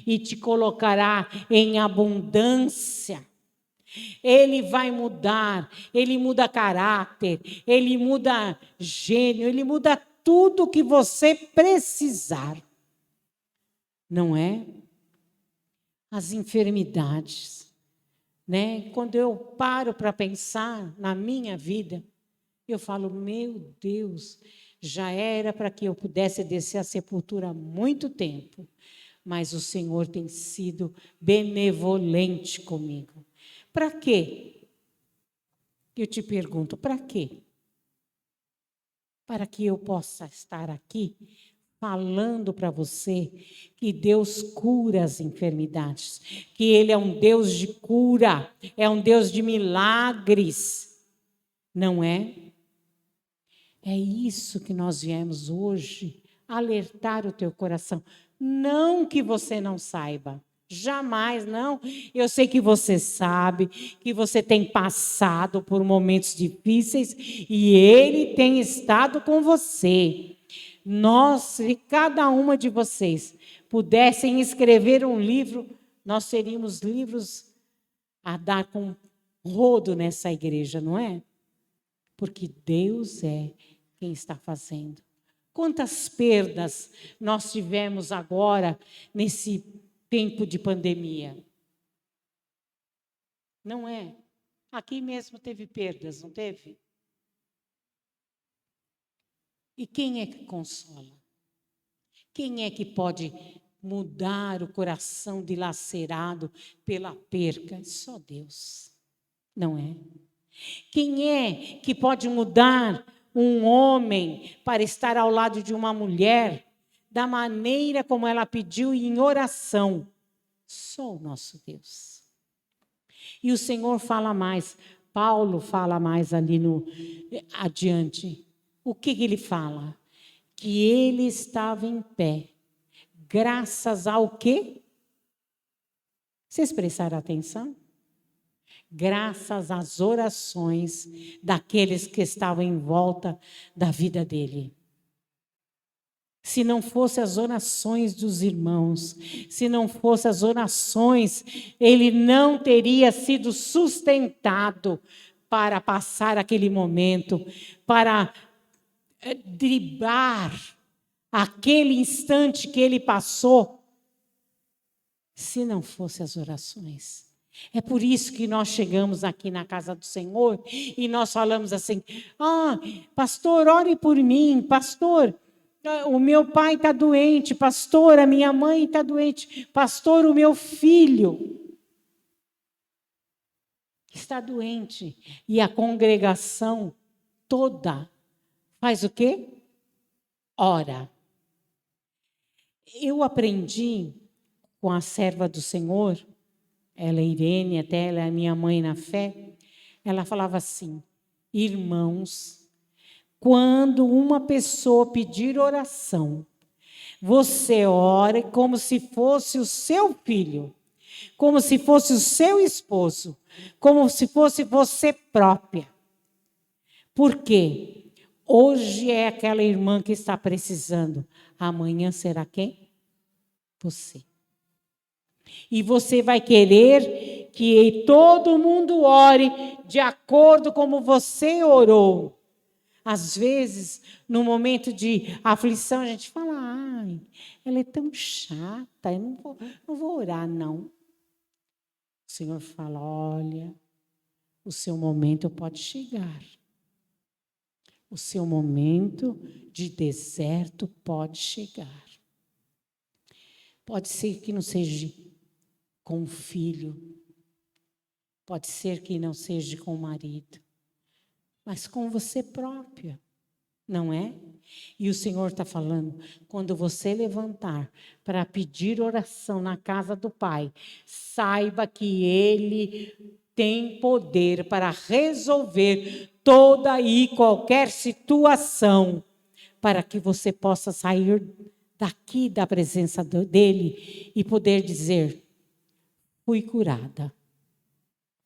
e te colocará em abundância. Ele vai mudar, ele muda caráter, ele muda gênio, ele muda tudo que você precisar. Não é? As enfermidades, né? Quando eu paro para pensar na minha vida, eu falo, meu Deus, já era para que eu pudesse descer à sepultura há muito tempo, mas o Senhor tem sido benevolente comigo. Para quê? Eu te pergunto, para quê? Para que eu possa estar aqui falando para você que Deus cura as enfermidades, que Ele é um Deus de cura, é um Deus de milagres, não é? É isso que nós viemos hoje, alertar o teu coração. Não que você não saiba, jamais, não. Eu sei que você sabe, que você tem passado por momentos difíceis e Ele tem estado com você. Nós, se cada uma de vocês pudessem escrever um livro, nós teríamos livros a dar com rodo nessa igreja, não é? Porque Deus é quem está fazendo. Quantas perdas nós tivemos agora nesse tempo de pandemia? Não é? Aqui mesmo teve perdas, não teve? E quem é que consola? Quem é que pode mudar o coração dilacerado pela perca? Só Deus, não é? Quem é que pode mudar um homem para estar ao lado de uma mulher da maneira como ela pediu em oração? Só o nosso Deus. E o Senhor fala mais, Paulo fala mais ali adiante. O que ele fala? Que ele estava em pé, graças ao quê? Vocês prestaram atenção? Graças às orações daqueles que estavam em volta da vida dele. Se não fossem as orações dos irmãos, se não fossem as orações, ele não teria sido sustentado para passar aquele momento, para driblar aquele instante que ele passou, se não fossem as orações. É por isso que nós chegamos aqui na casa do Senhor e nós falamos assim, pastor, ore por mim, pastor, o meu pai está doente, pastor, a minha mãe está doente, pastor, o meu filho está doente. E a congregação toda faz o quê? Ora. Eu aprendi com a serva do Senhor, ela é Irene, até ela é minha mãe na fé, ela falava assim, irmãos, quando uma pessoa pedir oração, você ore como se fosse o seu filho, como se fosse o seu esposo, como se fosse você própria. Por quê? Hoje é aquela irmã que está precisando. Amanhã será quem? Você. E você vai querer que todo mundo ore de acordo como você orou. Às vezes, no momento de aflição, a gente fala, ai, ela é tão chata, eu não vou orar, não. O Senhor fala, olha, o seu momento pode chegar. O seu momento de deserto pode chegar. Pode ser que não seja com o filho, pode ser que não seja com o marido, mas com você própria, não é? E o Senhor está falando, quando você levantar para pedir oração na casa do Pai, saiba que Ele tem poder para resolver toda e qualquer situação, para que você possa sair daqui da presença dEle e poder dizer, fui curada,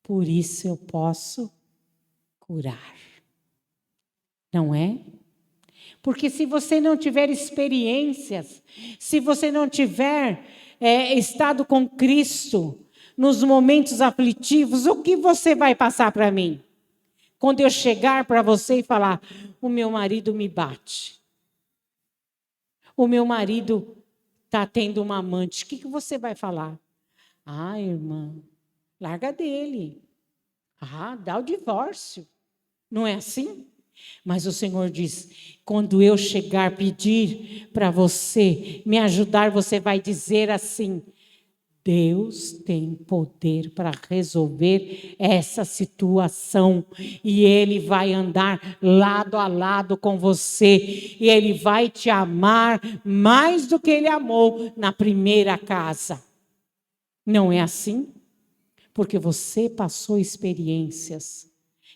por isso eu posso curar. Não é? Porque se você não tiver experiências, se você não tiver estado com Cristo nos momentos aflitivos, o que você vai passar para mim? Quando eu chegar para você e falar, o meu marido me bate, o meu marido está tendo uma amante, o que você vai falar? Ah, irmã, larga dele. Ah, dá o divórcio. Não é assim? Mas o Senhor diz, quando eu chegar pedir para você me ajudar, você vai dizer assim, Deus tem poder para resolver essa situação e Ele vai andar lado a lado com você e Ele vai te amar mais do que Ele amou na primeira casa. Não é assim? Porque você passou experiências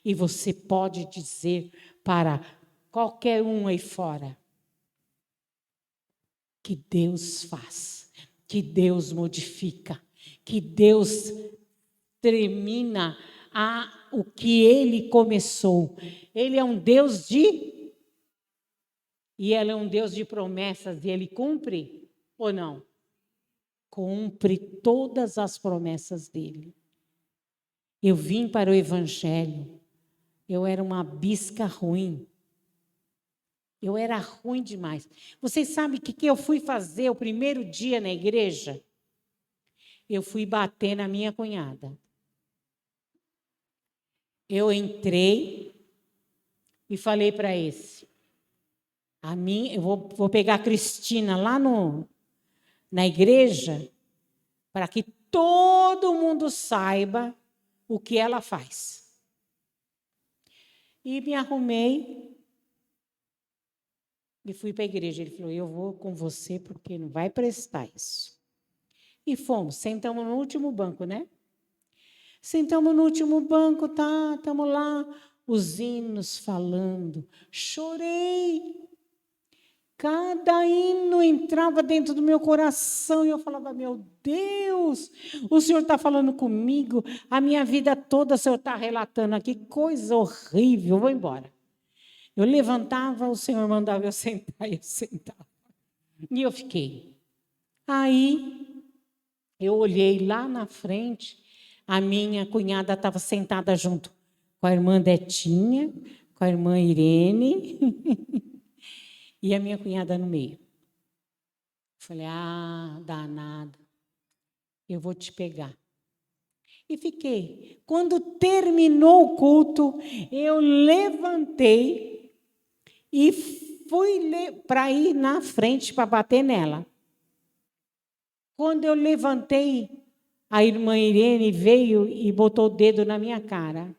e você pode dizer para qualquer um aí fora que Deus faz, que Deus modifica, que Deus termina o que Ele começou. Ele é um Deus e Ele é um Deus de promessas e Ele cumpre ou não? Cumpre todas as promessas dEle. Eu vim para o Evangelho, eu era uma bisca ruim. Eu era ruim demais. Vocês sabem o que eu fui fazer o primeiro dia na igreja? Eu fui bater na minha cunhada. Eu entrei e falei para esse. Eu vou pegar a Cristina lá na igreja para que todo mundo saiba o que ela faz. E me arrumei e fui para a igreja. Ele falou, eu vou com você porque não vai prestar isso. E fomos, sentamos no último banco, né? Sentamos no último banco, tá, estamos lá, os hinos falando. Chorei. Cada hino entrava dentro do meu coração e eu falava, meu Deus, o Senhor está falando comigo, a minha vida toda o Senhor está relatando aqui, coisa horrível, vou embora. Eu levantava, o Senhor mandava eu sentar e eu sentava. E eu fiquei. Aí, eu olhei lá na frente, a minha cunhada estava sentada junto com a irmã Detinha, com a irmã Irene, e a minha cunhada no meio. Falei, danada, eu vou te pegar. E fiquei. Quando terminou o culto, eu levantei e fui para ir na frente para bater nela. Quando eu levantei, a irmã Irene veio e botou o dedo na minha cara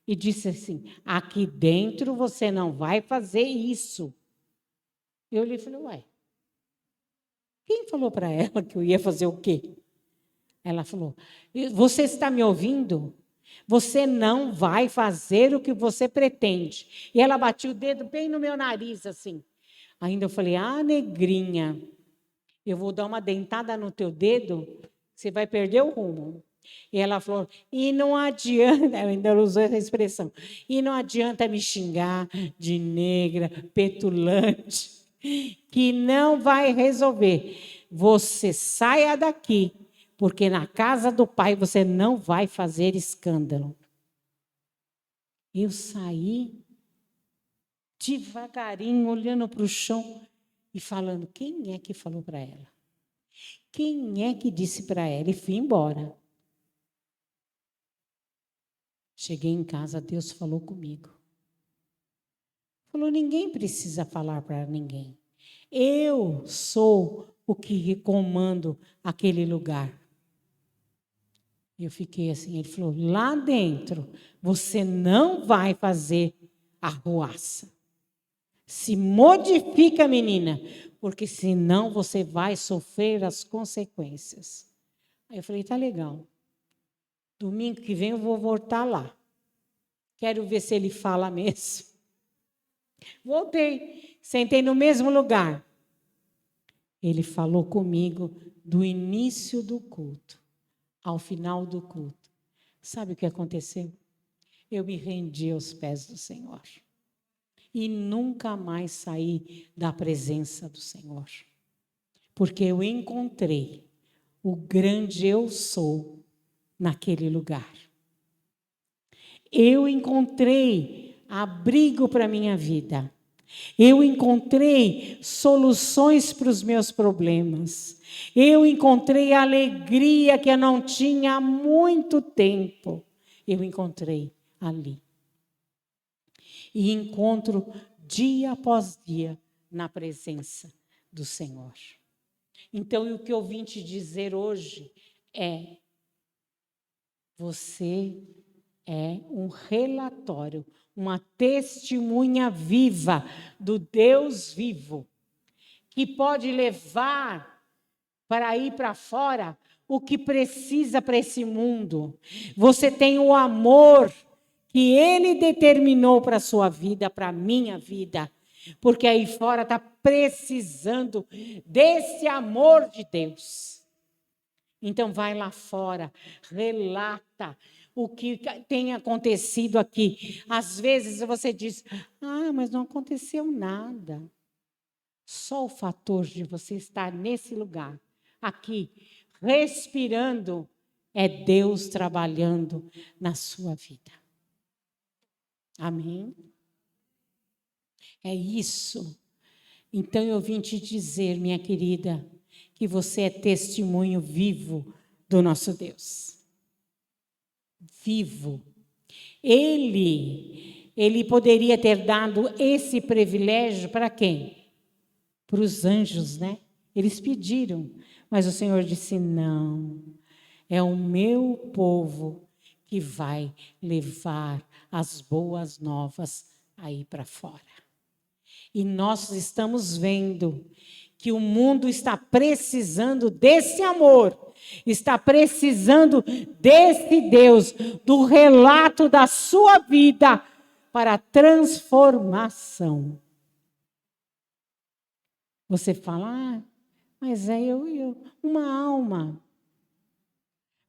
e disse assim, aqui dentro você não vai fazer isso. Eu lhe falei, ué, quem falou para ela que eu ia fazer o quê? Ela falou, você está me ouvindo? Você não vai fazer o que você pretende. E ela batia o dedo bem no meu nariz, assim. Ainda eu falei, negrinha, eu vou dar uma dentada no teu dedo, você vai perder o rumo. E ela falou, e não adianta, ela ainda usou essa expressão, e não adianta me xingar de negra, petulante, que não vai resolver. Você saia daqui, porque na casa do pai você não vai fazer escândalo. Eu saí devagarinho, olhando para o chão e falando, quem é que falou para ela? Quem é que disse para ela? E fui embora. Cheguei em casa, Deus falou comigo. Falou, ninguém precisa falar para ninguém. Eu sou o que comando aquele lugar. Eu fiquei assim, ele falou, lá dentro, você não vai fazer arruaça. Se modifica, menina, porque senão você vai sofrer as consequências. Aí eu falei, tá legal. Domingo que vem eu vou voltar lá. Quero ver se ele fala mesmo. Voltei, sentei no mesmo lugar. Ele falou comigo do início do culto ao final do culto. Sabe o que aconteceu? Eu me rendi aos pés do Senhor. E nunca mais saí da presença do Senhor. Porque eu encontrei o grande eu sou naquele lugar. Eu encontrei abrigo para a minha vida. Eu encontrei soluções para os meus problemas. Eu encontrei alegria que eu não tinha há muito tempo. Eu encontrei ali. E encontro dia após dia na presença do Senhor. Então, o que eu vim te dizer hoje é: você é um relatório, uma testemunha viva do Deus vivo, que pode levar para ir para fora o que precisa para esse mundo. Você tem o amor que Ele determinou para a sua vida, para a minha vida, porque aí fora está precisando desse amor de Deus. Então vai lá fora, relata o que tem acontecido aqui. Às vezes você diz, mas não aconteceu nada. Só o fator de você estar nesse lugar, aqui, respirando, é Deus trabalhando na sua vida. Amém? É isso. Então eu vim te dizer, minha querida, que você é testemunho vivo do nosso Deus. Vivo. Ele poderia ter dado esse privilégio para quem? Para os anjos, né? Eles pediram, mas o Senhor disse, não, é o meu povo que vai levar as boas novas aí para fora. E nós estamos vendo que o mundo está precisando desse amor, está precisando desse Deus, do relato da sua vida para a transformação. Você fala, mas é eu, uma alma.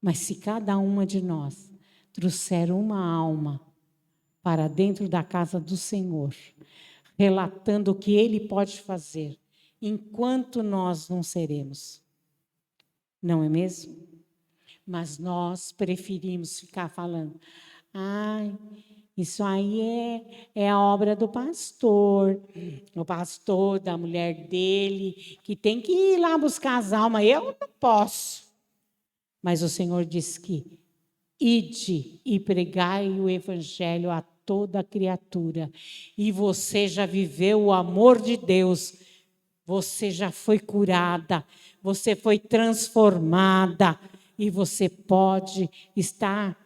Mas se cada uma de nós trouxer uma alma para dentro da casa do Senhor, relatando o que Ele pode fazer, enquanto nós não seremos. Não é mesmo? Mas nós preferimos ficar falando, isso aí é a obra do pastor, o pastor, da mulher dele, que tem que ir lá buscar as almas. Eu não posso. Mas o Senhor diz que ide e pregai o evangelho a toda criatura. E você já viveu o amor de Deus. Você já foi curada. Você foi transformada. E você pode estar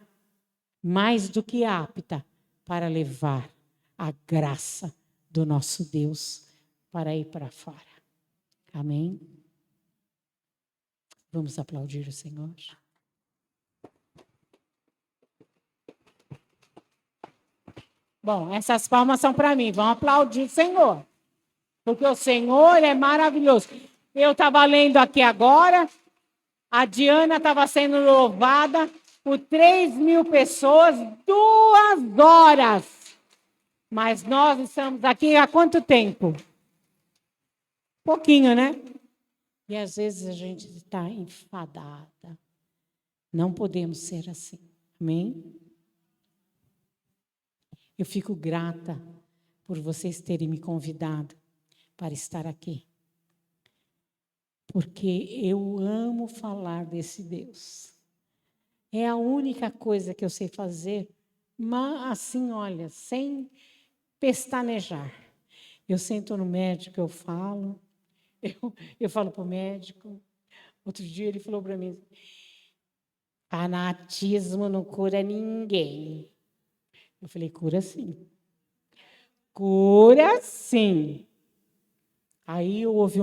mais do que apta para levar a graça do nosso Deus para ir para fora. Amém? Vamos aplaudir o Senhor. Bom, essas palmas são para mim. Vamos aplaudir o Senhor. Porque o Senhor é maravilhoso. Eu estava lendo aqui agora. A Diana estava sendo louvada. por 3.000 pessoas, 2 horas. Mas nós estamos aqui há quanto tempo? Pouquinho, né? E às vezes a gente está enfadada. Não podemos ser assim. Amém? Eu fico grata por vocês terem me convidado para estar aqui. Porque eu amo falar desse Deus. É a única coisa que eu sei fazer, mas assim, olha, sem pestanejar. Eu sento no médico, eu falo para o médico. Outro dia ele falou para mim, fanatismo não cura ninguém. Eu falei, cura sim. Cura sim. Aí houve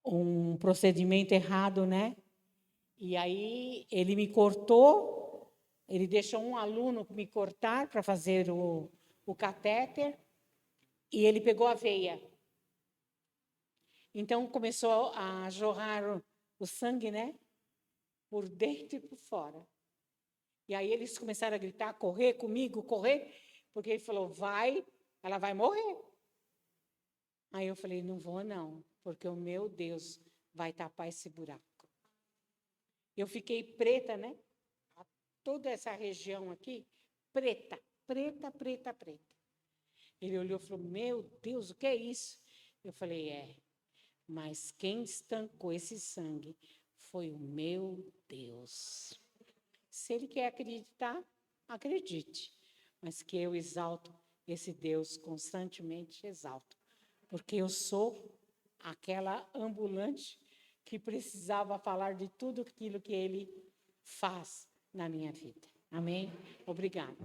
um procedimento errado, né? E aí ele me cortou, ele deixou um aluno me cortar para fazer o catéter, e ele pegou a veia. Então começou a jorrar o sangue, né? Por dentro e por fora. E aí eles começaram a gritar, correr comigo, correr, porque ele falou, ela vai morrer. Aí eu falei, não vou não, porque o meu Deus vai tapar esse buraco. Eu fiquei preta, né? Toda essa região aqui, preta, preta, preta, preta. Ele olhou e falou, meu Deus, o que é isso? Eu falei, mas quem estancou esse sangue foi o meu Deus. Se ele quer acreditar, acredite. Mas que eu exalto esse Deus, constantemente exalto. Porque eu sou aquela ambulante que precisava falar de tudo aquilo que ele faz na minha vida. Amém? Obrigada.